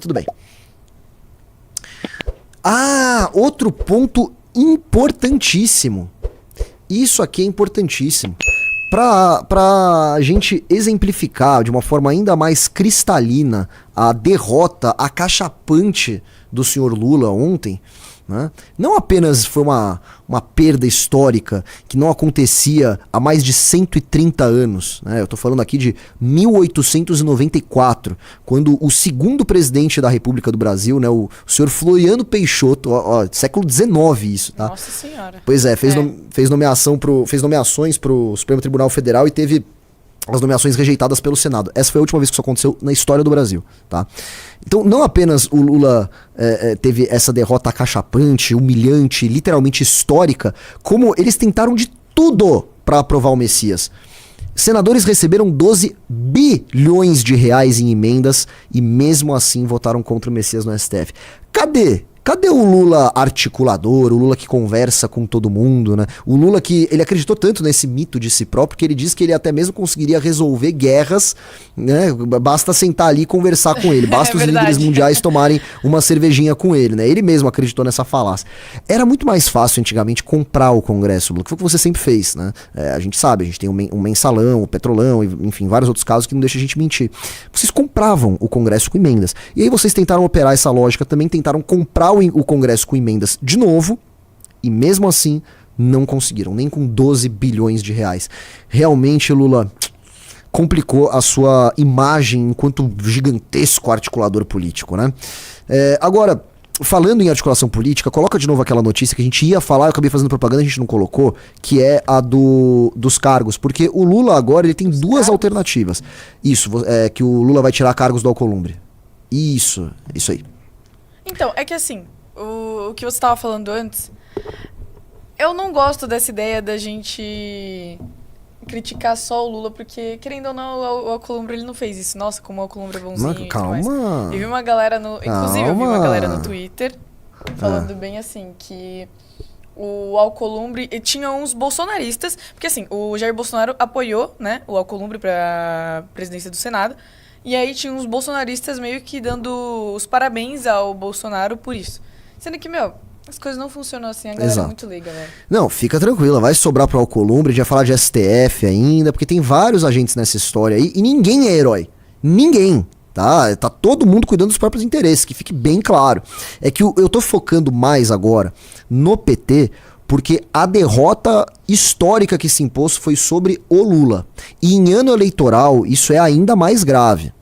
Tudo bem. Outro ponto importantíssimo. Isso aqui é importantíssimo. Pra gente exemplificar de uma forma ainda mais cristalina a derrota acachapante do senhor Lula ontem, né? Não apenas foi uma perda histórica que não acontecia há mais de 130 anos, né? Eu tô falando aqui de 1894, quando o segundo presidente da República do Brasil, né, o senhor Floriano Peixoto, século XIX isso, tá? Nossa Senhora. Pois é, fez nomeações pro Supremo Tribunal Federal e teve as nomeações rejeitadas pelo Senado. Essa foi a última vez que isso aconteceu na história do Brasil, tá? Então, não apenas o Lula teve essa derrota acachapante, humilhante, literalmente histórica, como eles tentaram de tudo para aprovar o Messias. Senadores receberam 12 bilhões de reais em emendas e mesmo assim votaram contra o Messias no STF. Cadê o Lula articulador, o Lula que conversa com todo mundo, né? O Lula que ele acreditou tanto nesse mito de si próprio que ele diz que ele até mesmo conseguiria resolver guerras, né? Basta sentar ali e conversar com ele, basta os líderes mundiais tomarem uma cervejinha com ele, né? Ele mesmo acreditou nessa falácia. Era muito mais fácil antigamente comprar o Congresso, Lula, que foi o que você sempre fez, né? A gente sabe, a gente tem um mensalão, o Petrolão, enfim, vários outros casos que não deixam a gente mentir. Vocês compravam o Congresso com emendas. E aí vocês tentaram operar essa lógica, também tentaram comprar o Congresso com emendas de novo, e mesmo assim não conseguiram, nem com 12 bilhões de reais. Realmente, Lula complicou a sua imagem enquanto gigantesco articulador político, né? Agora, falando em articulação política, coloca de novo aquela notícia que a gente ia falar, eu acabei fazendo propaganda, a gente não colocou, que é a dos cargos, porque o Lula agora ele tem duas alternativas. Isso, que o Lula vai tirar cargos do Alcolumbre. Isso aí. Então, é que assim, o que você estava falando antes, eu não gosto dessa ideia da gente criticar só o Lula, porque, querendo ou não, o Alcolumbre ele não fez isso. Nossa, como o Alcolumbre é bonzinho. Mas, calma. Eu vi uma galera inclusive, eu vi uma galera no Twitter falando bem assim, que o Alcolumbre tinha uns bolsonaristas, porque assim, o Jair Bolsonaro apoiou, né, o Alcolumbre pra presidência do Senado. E aí tinha uns bolsonaristas meio que dando os parabéns ao Bolsonaro por isso. Sendo que, as coisas não funcionam assim, a galera é muito leiga, velho. Não, fica tranquila, vai sobrar pro Alcolumbre, a gente vai falar de STF ainda, porque tem vários agentes nessa história aí, e ninguém é herói. Ninguém, tá? Tá todo mundo cuidando dos próprios interesses, que fique bem claro. É que eu tô focando mais agora no PT, porque a derrota histórica que se impôs foi sobre o Lula. E em ano eleitoral, isso é ainda mais grave.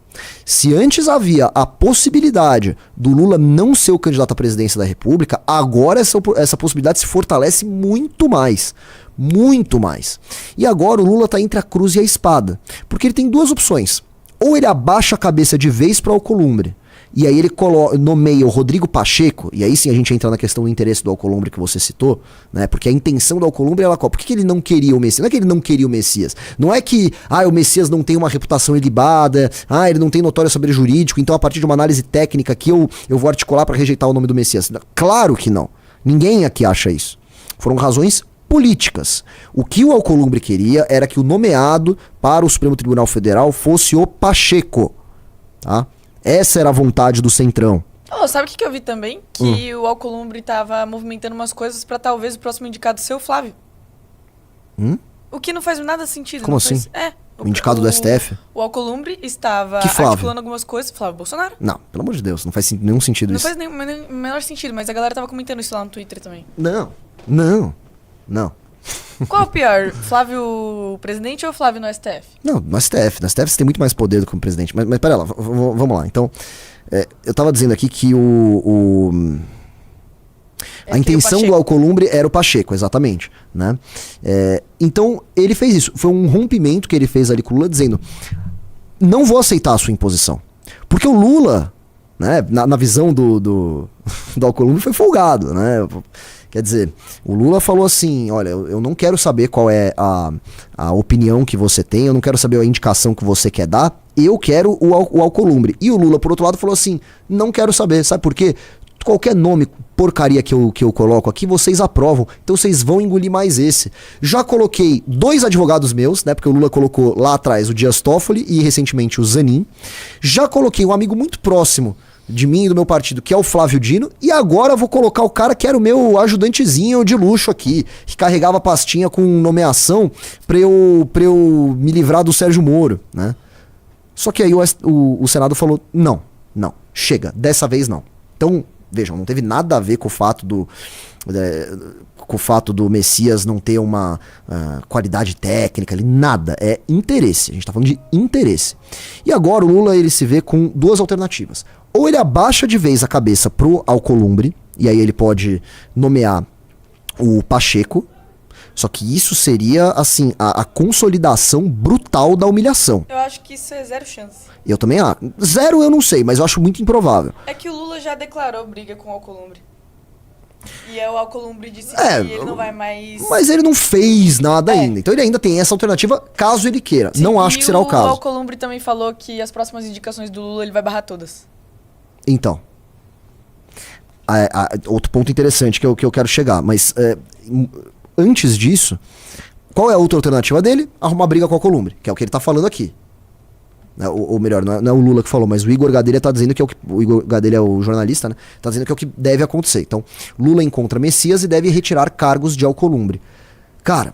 Se antes havia a possibilidade do Lula não ser o candidato à presidência da República, agora essa possibilidade se fortalece muito mais. Muito mais. E agora o Lula está entre a cruz e a espada. Porque ele tem duas opções. Ou ele abaixa a cabeça de vez para o Alcolumbre, e aí ele nomeia o Rodrigo Pacheco, e aí sim a gente entra na questão do interesse do Alcolumbre que você citou, né? Porque a intenção do Alcolumbre era qual? Por que ele não queria o Messias? Não é que ele não queria o Messias. Não é que o Messias não tem uma reputação ilibada, ele não tem notório saber jurídico, então a partir de uma análise técnica que eu vou articular para rejeitar o nome do Messias. Claro que não. Ninguém aqui acha isso. Foram razões políticas. O que o Alcolumbre queria era que o nomeado para o Supremo Tribunal Federal fosse o Pacheco, tá? Essa era a vontade do Centrão. Sabe o que eu vi também? Que o Alcolumbre tava movimentando umas coisas pra talvez o próximo indicado ser o Flávio. O que não faz nada sentido. Como assim? O indicado do STF? O Alcolumbre estava articulando algumas coisas. Flávio Bolsonaro. Não, pelo amor de Deus, não faz nenhum sentido isso. Não faz nenhum menor sentido, mas a galera tava comentando isso lá no Twitter também. Não. Qual é o pior? Flávio presidente ou Flávio no STF? Não, no STF. No STF você tem muito mais poder do que o presidente. Mas pera lá, vamos lá. Então, eu tava dizendo aqui que a intenção do Alcolumbre era o Pacheco, exatamente, né? Então, ele fez isso. Foi um rompimento que ele fez ali com o Lula, dizendo: não vou aceitar a sua imposição. Porque o Lula, né, na visão do Alcolumbre, foi folgado, né? Quer dizer, o Lula falou assim: olha, eu não quero saber qual é a opinião que você tem, eu não quero saber a indicação que você quer dar, eu quero o Alcolumbre. E o Lula, por outro lado, falou assim: não quero saber, sabe por quê? Qualquer nome, porcaria que eu coloco aqui, vocês aprovam, então vocês vão engolir mais esse. Já coloquei 2 advogados meus, né, porque o Lula colocou lá atrás o Dias Toffoli e recentemente o Zanin. Já coloquei um amigo muito próximo de mim e do meu partido, que é o Flávio Dino, e agora vou colocar o cara que era o meu ajudantezinho de luxo aqui, que carregava a pastinha com nomeação pra eu me livrar do Sérgio Moro, né? Só que aí o Senado falou, não, chega, dessa vez não. Então, vejam, não teve nada a ver com o fato do Messias não ter uma qualidade técnica ali, nada, é interesse, a gente tá falando de interesse. E agora o Lula, ele se vê com duas alternativas. Ou ele abaixa de vez a cabeça pro Alcolumbre, e aí ele pode nomear o Pacheco, só que isso seria, assim, a consolidação brutal da humilhação. Eu acho que isso é zero chance. Eu também acho. Zero eu não sei, mas eu acho muito improvável. É que o Lula já declarou briga com o Alcolumbre. E o Alcolumbre disse que ele não vai mais... Mas ele não fez nada ainda. Então ele ainda tem essa alternativa, caso ele queira. Sim, não acho que será o caso. O Alcolumbre também falou que as próximas indicações do Lula ele vai barrar todas. Então. Outro ponto interessante que eu quero chegar. Mas antes disso, qual é a outra alternativa dele? Arrumar briga com o Alcolumbre, que é o que ele tá falando aqui. Ou melhor, não é o Lula que falou, mas o Igor Gadelha tá dizendo que é o que... O Igor Gadelha é o jornalista, né? Tá dizendo que é o que deve acontecer. Então, Lula encontra Messias e deve retirar cargos de Alcolumbre. Cara,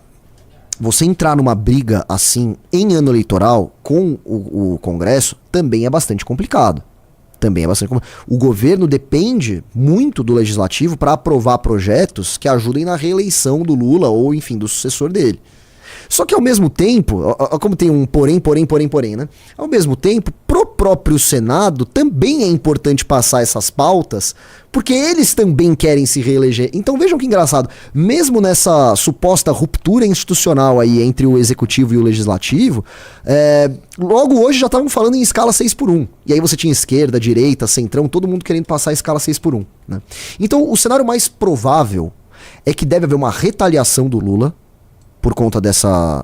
você entrar numa briga assim, em ano eleitoral, com o Congresso, também é bastante complicado. O governo depende muito do legislativo para aprovar projetos que ajudem na reeleição do Lula ou, enfim, do sucessor dele. Só que ao mesmo tempo, como tem um porém, né? Ao mesmo tempo, pro próprio Senado também é importante passar essas pautas, porque eles também querem se reeleger. Então vejam que engraçado, mesmo nessa suposta ruptura institucional aí entre o Executivo e o Legislativo, logo hoje já estavam falando em escala 6:1. E aí você tinha esquerda, direita, centrão, todo mundo querendo passar a escala 6:1, né? Então o cenário mais provável é que deve haver uma retaliação do Lula, por conta dessa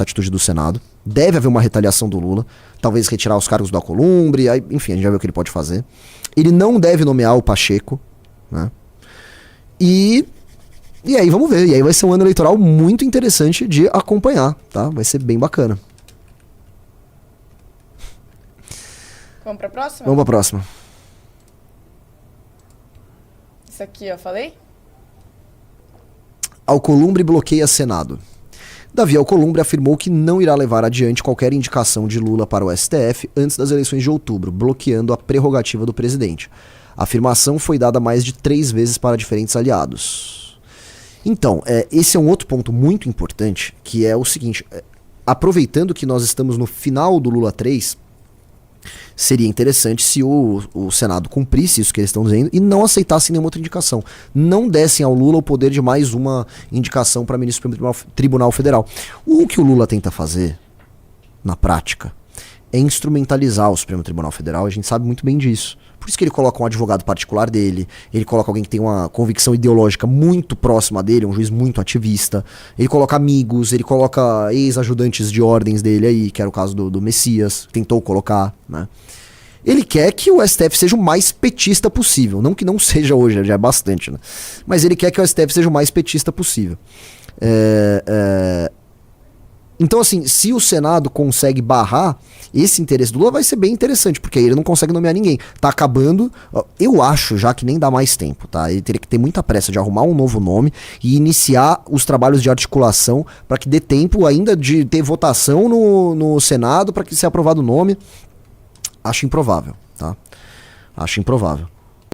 atitude do Senado. Deve haver uma retaliação do Lula. Talvez retirar os cargos do Alcolumbre. Aí, enfim, a gente já vê o que ele pode fazer. Ele não deve nomear o Pacheco, né? E aí vamos ver. E aí vai ser um ano eleitoral muito interessante de acompanhar, tá? Vai ser bem bacana. Vamos pra próxima? Vamos pra próxima. Isso aqui, ó, falei? Alcolumbre bloqueia Senado. Davi Alcolumbre afirmou que não irá levar adiante qualquer indicação de Lula para o STF antes das eleições de outubro, bloqueando a prerrogativa do presidente. A afirmação foi dada mais de 3 vezes para diferentes aliados. Então, esse é um outro ponto muito importante, que é o seguinte, aproveitando que nós estamos no final do Lula 3, seria interessante se o Senado cumprisse isso que eles estão dizendo e não aceitasse nenhuma outra indicação. Não dessem ao Lula o poder de mais uma indicação para ministro do Supremo Tribunal Federal. O que o Lula tenta fazer, na prática, é instrumentalizar o Supremo Tribunal Federal. A gente sabe muito bem disso. Por isso que ele coloca um advogado particular dele, ele coloca alguém que tem uma convicção ideológica muito próxima dele, um juiz muito ativista, ele coloca amigos, ele coloca ex-ajudantes de ordens dele aí, que era o caso do Messias, tentou colocar, né? Ele quer que o STF seja o mais petista possível, não que não seja hoje, já é bastante, né? Mas ele quer que o STF seja o mais petista possível. Então, assim, se o Senado consegue barrar esse interesse do Lula, vai ser bem interessante, porque aí ele não consegue nomear ninguém. Tá acabando, eu acho já que nem dá mais tempo, tá? Ele teria que ter muita pressa de arrumar um novo nome e iniciar os trabalhos de articulação para que dê tempo ainda de ter votação no Senado para que seja aprovado o nome. Acho improvável, tá? Acho improvável.